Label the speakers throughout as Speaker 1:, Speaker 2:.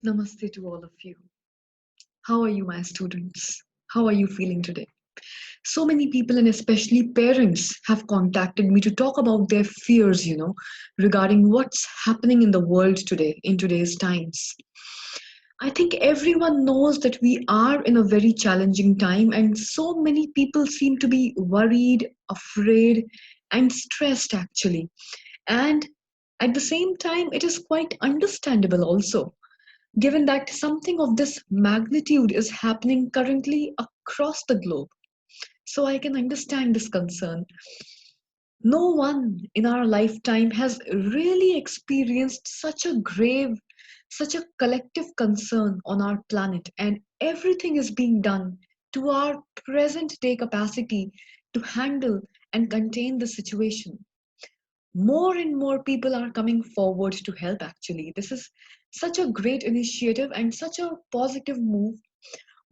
Speaker 1: Namaste to all of you. How are you, my students? How are you feeling today? So many people, and especially parents, have contacted me to talk about their fears, regarding what's happening in the world today, in today's times. I think everyone knows that we are in a very challenging time, and so many people seem to be worried, afraid, and stressed actually. And at the same time, it is quite understandable also given that something of this magnitude is happening currently across the globe. So I can understand this concern. No one in our lifetime has really experienced such a grave, such a collective concern on our planet, and everything is being done to our present day capacity to handle and contain the situation. More and more people are coming forward to help actually. This is such a great initiative and such a positive move.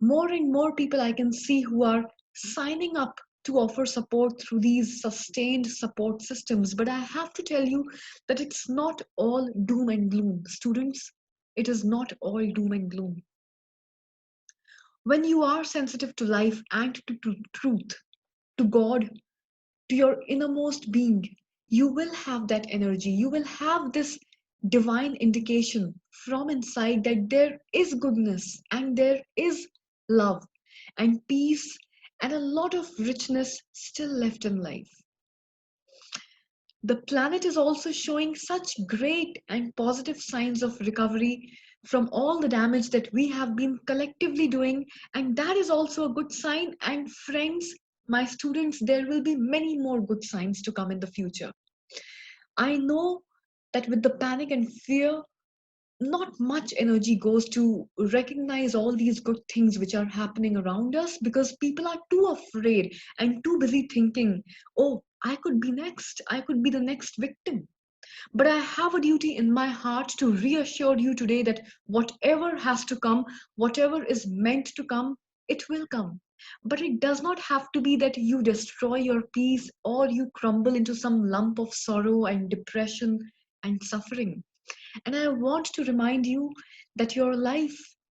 Speaker 1: More and more people I can see who are signing up to offer support through these sustained support systems. But I have to tell you that it's not all doom and gloom, students. It is not all doom and gloom. When you are sensitive to life and to truth, to God, to your innermost being, you will have that energy. You will have this divine indication from inside that there is goodness and there is love and peace and a lot of richness still left in life. The planet is also showing such great and positive signs of recovery from all the damage that we have been collectively doing, and that is also a good sign. And friends, my students, there will be many more good signs to come in the future. I know that with the panic and fear, not much energy goes to recognize all these good things which are happening around us because people are too afraid and too busy thinking, oh, I could be next, I could be the next victim. But I have a duty in my heart to reassure you today that whatever has to come, whatever is meant to come, it will come. But it does not have to be that you destroy your peace or you crumble into some lump of sorrow and depression and suffering. And I want to remind you that your life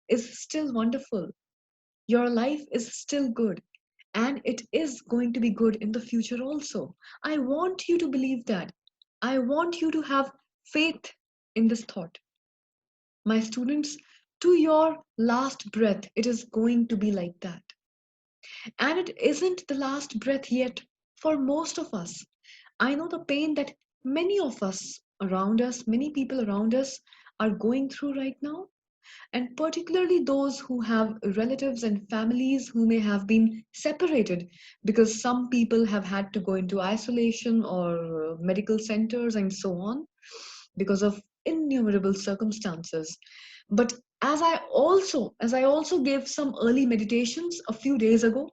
Speaker 1: is still wonderful. Your life is still good. And it is going to be good in the future also. I want you to believe that. I want you to have faith in this thought. My students, to your last breath, it is going to be like that. And it isn't the last breath yet for most of us. I know the pain that many of us around us, many people around us are going through right now, and particularly those who have relatives and families who may have been separated because some people have had to go into isolation or medical centers and so on because of innumerable circumstances. But as I also gave some early meditations a few days ago,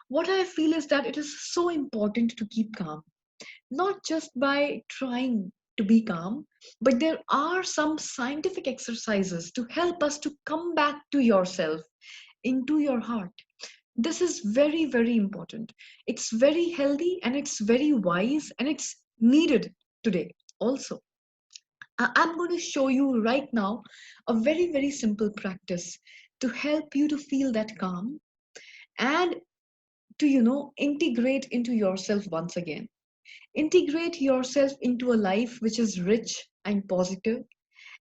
Speaker 1: what I feel is that it is so important to keep calm, not just by trying to be calm, but there are some scientific exercises to help us to come back to yourself, into your heart. This is very, very important. It's very healthy and it's very wise and it's needed today also. I'm going to show you right now a very, very simple practice to help you to feel that calm and to, integrate into yourself once again. Integrate yourself into a life which is rich and positive,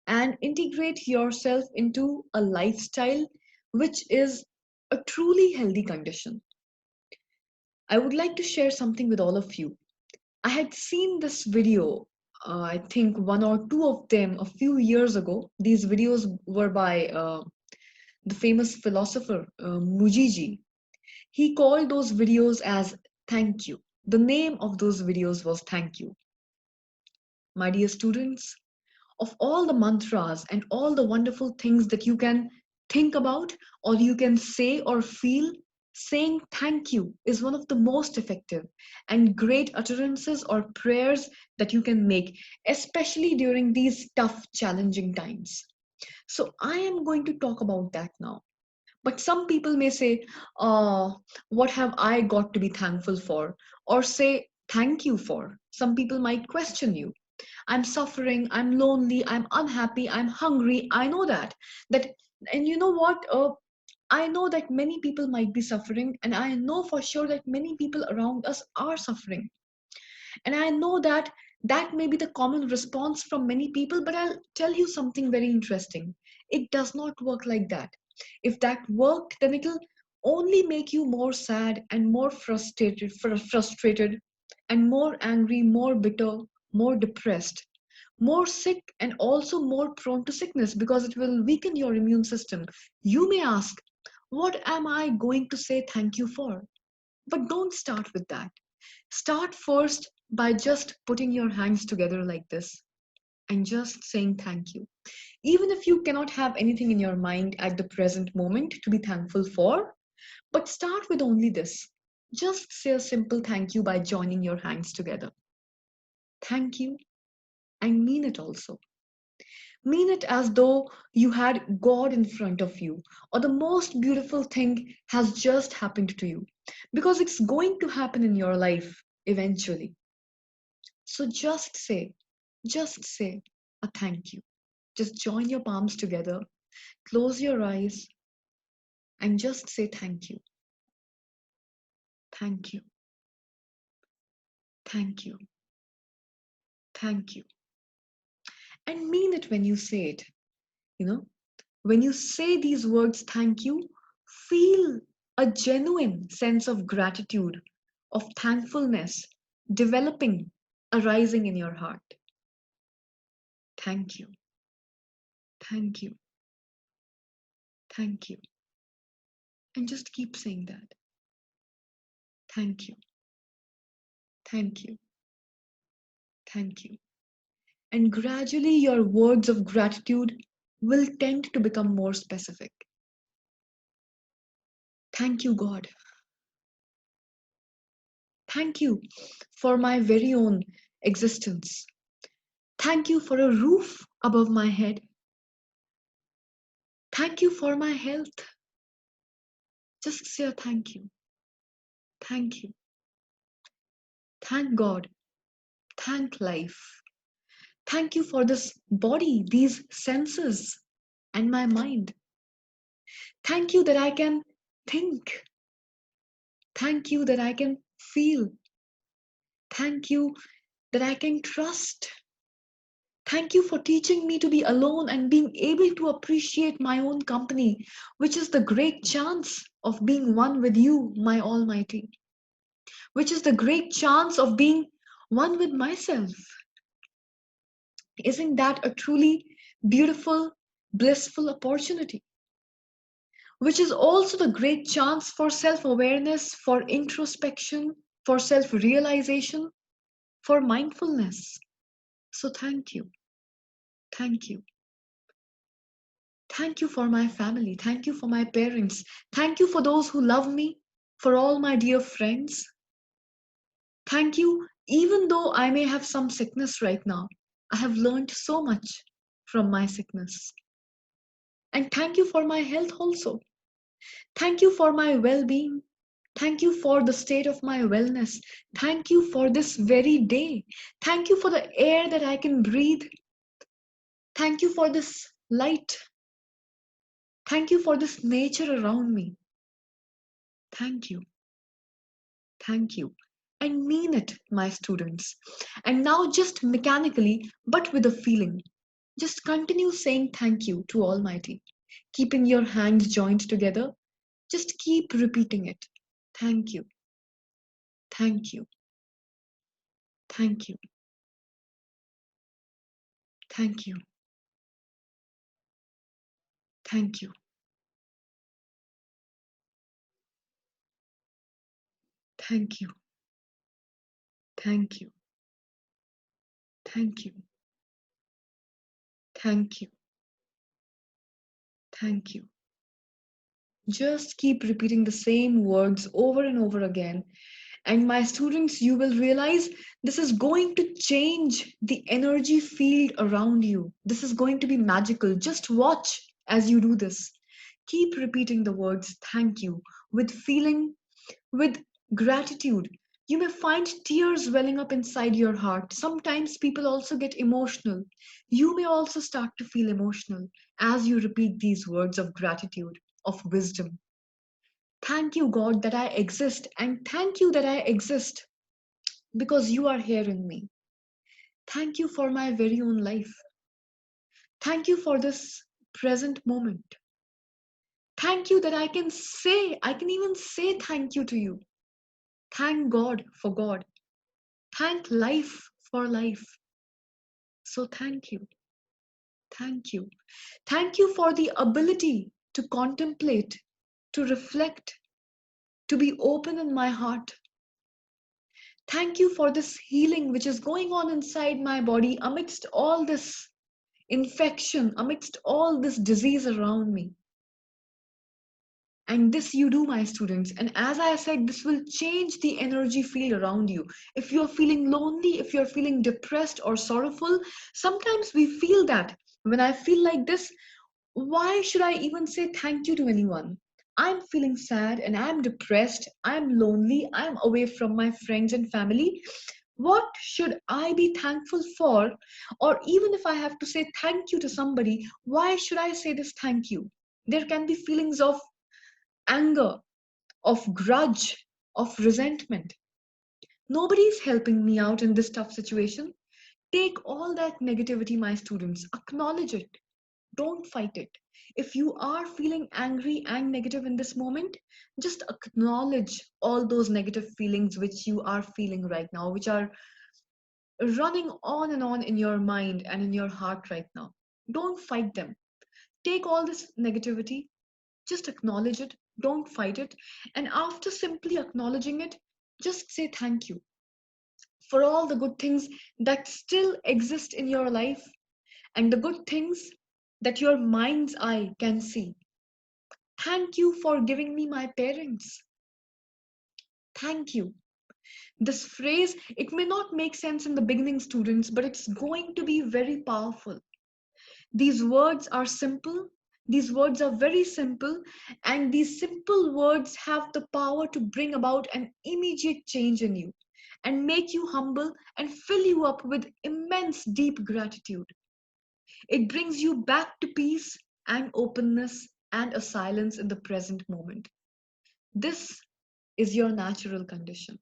Speaker 1: and integrate yourself into a lifestyle which is a truly healthy condition. I would like to share something with all of you. I had seen this video, I think one or two of them a few years ago. These videos were by the famous philosopher Mujiji. He called those videos as Thank You. The name of those videos was Thank You. My dear students, of all the mantras and all the wonderful things that you can think about or you can say or feel, saying thank you is one of the most effective and great utterances or prayers that you can make, especially during these tough, challenging times. So, I am going to talk about that now. But some people may say, what have I got to be thankful for? Or say, thank you for. Some people might question you. I'm suffering, I'm lonely, I'm unhappy, I'm hungry. I know that. That and you know what? I know that many people might be suffering, and I know for sure that many people around us are suffering. And I know that that may be the common response from many people, but I'll tell you something very interesting. It does not work like that. If that worked, then it'll only make you more sad and more frustrated and more angry, more bitter, more depressed, more sick, and also more prone to sickness because it will weaken your immune system. You may ask, what am I going to say thank you for? But don't start with that. Start first by just putting your hands together like this and just saying thank you. Even if you cannot have anything in your mind at the present moment to be thankful for, but start with only this. Just say a simple thank you by joining your hands together. Thank you, and mean it also. Mean it as though you had God in front of you, or the most beautiful thing has just happened to you. Because it's going to happen in your life eventually. So just say a thank you. Just join your palms together, close your eyes, and just say thank you, thank you, thank you, thank you. And mean it when you say it. You know, when you say these words, thank you, feel a genuine sense of gratitude, of thankfulness developing, arising in your heart. Thank you, thank you, thank you. And just keep saying that. Thank you, thank you, thank you. And gradually, your words of gratitude will tend to become more specific. Thank you, God. Thank you for my very own existence. Thank you for a roof above my head. Thank you for my health. Just say a thank you. Thank you. Thank God. Thank life. Thank you for this body, these senses, and my mind. Thank you that I can think. Thank you that I can feel. Thank you that I can trust. Thank you for teaching me to be alone and being able to appreciate my own company, which is the great chance of being one with you, my Almighty, which is the great chance of being one with myself. Isn't that a truly beautiful, blissful opportunity? Which is also the great chance for self awareness, for introspection, for self realization, for mindfulness. So, thank you. Thank you. Thank you for my family. Thank you for my parents. Thank you for those who love me, for all my dear friends. Thank you, even though I may have some sickness right now. I have learned so much from my sickness. And thank you for my health also. Thank you for my well being. Thank you for the state of my wellness. Thank you for this very day. Thank you for the air that I can breathe. Thank you for this light. Thank you for this nature around me. Thank you. Thank you. And mean it, my students. And now, just mechanically, but with a feeling, just continue saying thank you to Almighty. Keeping your hands joined together, just keep repeating it. Thank you. Thank you. Thank you. Thank you. Thank you. Thank you. Thank you. Thank you. Thank you. Thank you. Just keep repeating the same words over and over again. And my students, you will realize this is going to change the energy field around you. This is going to be magical. Just watch as you do this. Keep repeating the words thank you with feeling, with gratitude. You may find tears welling up inside your heart. Sometimes people also get emotional. You may also start to feel emotional as you repeat these words of gratitude, of wisdom. Thank you, God, that I exist, and thank you that I exist because you are here in me. Thank you for my very own life. Thank you for this present moment. Thank you that I can even say thank you to you. Thank God for God. Thank life for life. So thank you. Thank you. Thank you for the ability to contemplate, to reflect, to be open in my heart. Thank you for this healing which is going on inside my body amidst all this infection, amidst all this disease around me. And this you do, my students. And as I said, this will change the energy field around you. If you're feeling lonely, if you're feeling depressed or sorrowful, sometimes we feel that. When I feel like this, why should I even say thank you to anyone? I'm feeling sad and I'm depressed. I'm lonely. I'm away from my friends and family. What should I be thankful for? Or even if I have to say thank you to somebody, why should I say this thank you? There can be feelings of anger, of grudge, of resentment. Nobody's helping me out in this tough situation. Take all that negativity, my students, acknowledge it. Don't fight it. If you are feeling angry and negative in this moment, just acknowledge all those negative feelings which you are feeling right now, which are running on and on in your mind and in your heart right now. Don't fight them. Take all this negativity, just acknowledge it, don't fight it. And after simply acknowledging it, just say thank you for all the good things that still exist in your life and the good things that your mind's eye can see. Thank you for giving me my parents. Thank you. This phrase, it may not make sense in the beginning, students, but it's going to be very powerful. These words are simple. These words are very simple, and these simple words have the power to bring about an immediate change in you and make you humble and fill you up with immense deep gratitude. It brings you back to peace and openness and a silence in the present moment. This is your natural condition.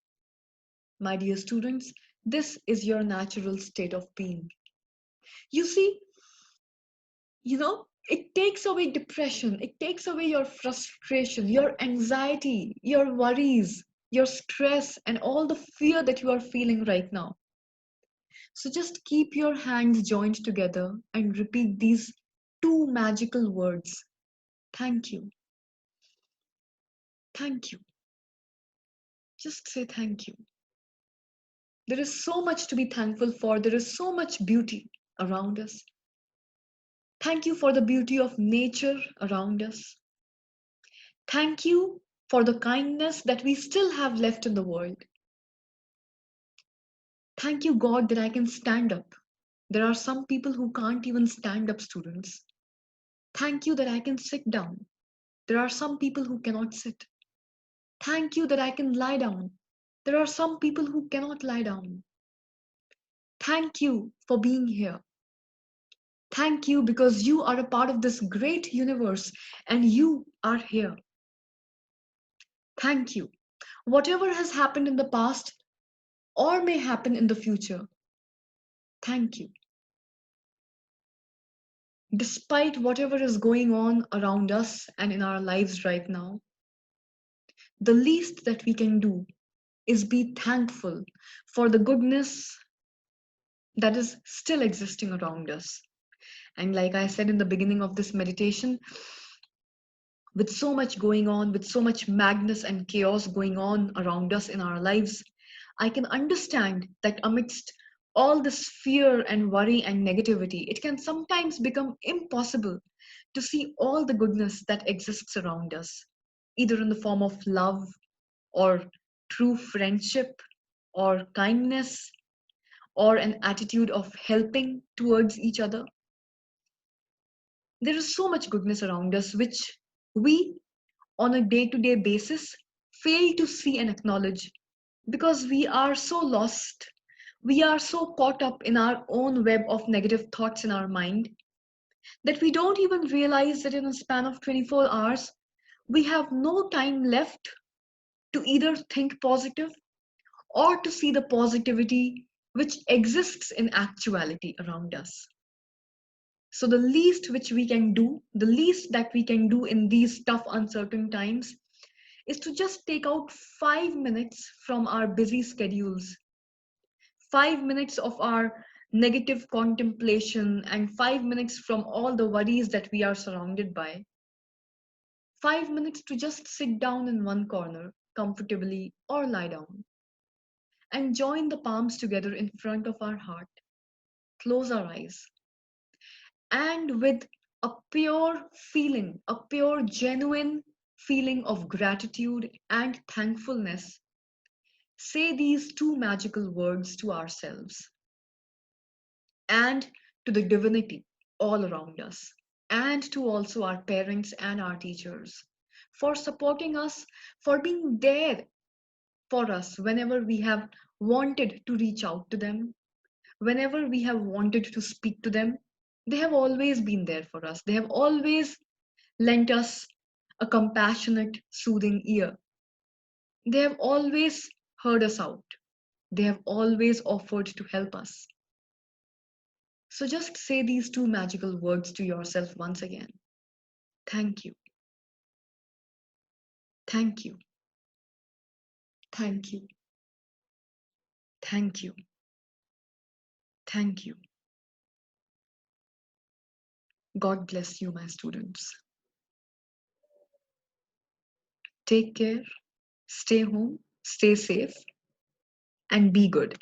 Speaker 1: My dear students, this is your natural state of being. You see, it takes away depression, it takes away your frustration, your anxiety, your worries, your stress, and all the fear that you are feeling right now. So just keep your hands joined together and repeat these two magical words. Thank you. Thank you. Just say thank you. There is so much to be thankful for. There is so much beauty around us. Thank you for the beauty of nature around us. Thank you for the kindness that we still have left in the world. Thank you, God, that I can stand up. There are some people who can't even stand up, students. Thank you that I can sit down. There are some people who cannot sit. Thank you that I can lie down. There are some people who cannot lie down. Thank you for being here. Thank you because you are a part of this great universe and you are here. Thank you. Whatever has happened in the past or may happen in the future, thank you. Despite whatever is going on around us and in our lives right now, the least that we can do is be thankful for the goodness that is still existing around us. And like I said in the beginning of this meditation, with so much going on, with so much madness and chaos going on around us in our lives, I can understand that amidst all this fear and worry and negativity, it can sometimes become impossible to see all the goodness that exists around us, either in the form of love or true friendship or kindness or an attitude of helping towards each other. There is so much goodness around us which we, on a day to day basis, fail to see and acknowledge because we are so lost. We are so caught up in our own web of negative thoughts in our mind that we don't even realize that in a span of 24 hours, we have no time left to either think positive or to see the positivity which exists in actuality around us. So, the least which we can do, the least that we can do in these tough, uncertain times, is to just take out 5 minutes from our busy schedules, 5 minutes of our negative contemplation, and 5 minutes from all the worries that we are surrounded by. 5 minutes to just sit down in one corner comfortably or lie down and join the palms together in front of our heart, close our eyes, and with a pure feeling, a pure, genuine feeling of gratitude and thankfulness, say these two magical words to ourselves and to the divinity all around us, and to also our parents and our teachers for supporting us, for being there for us whenever we have wanted to reach out to them, whenever we have wanted to speak to them. They have always been there for us. They have always lent us a compassionate, soothing ear. They have always heard us out. They have always offered to help us. So just say these two magical words to yourself once again. Thank you. Thank you. Thank you. Thank you. Thank you. God bless you, my students. Take care, stay home, stay safe, and be good.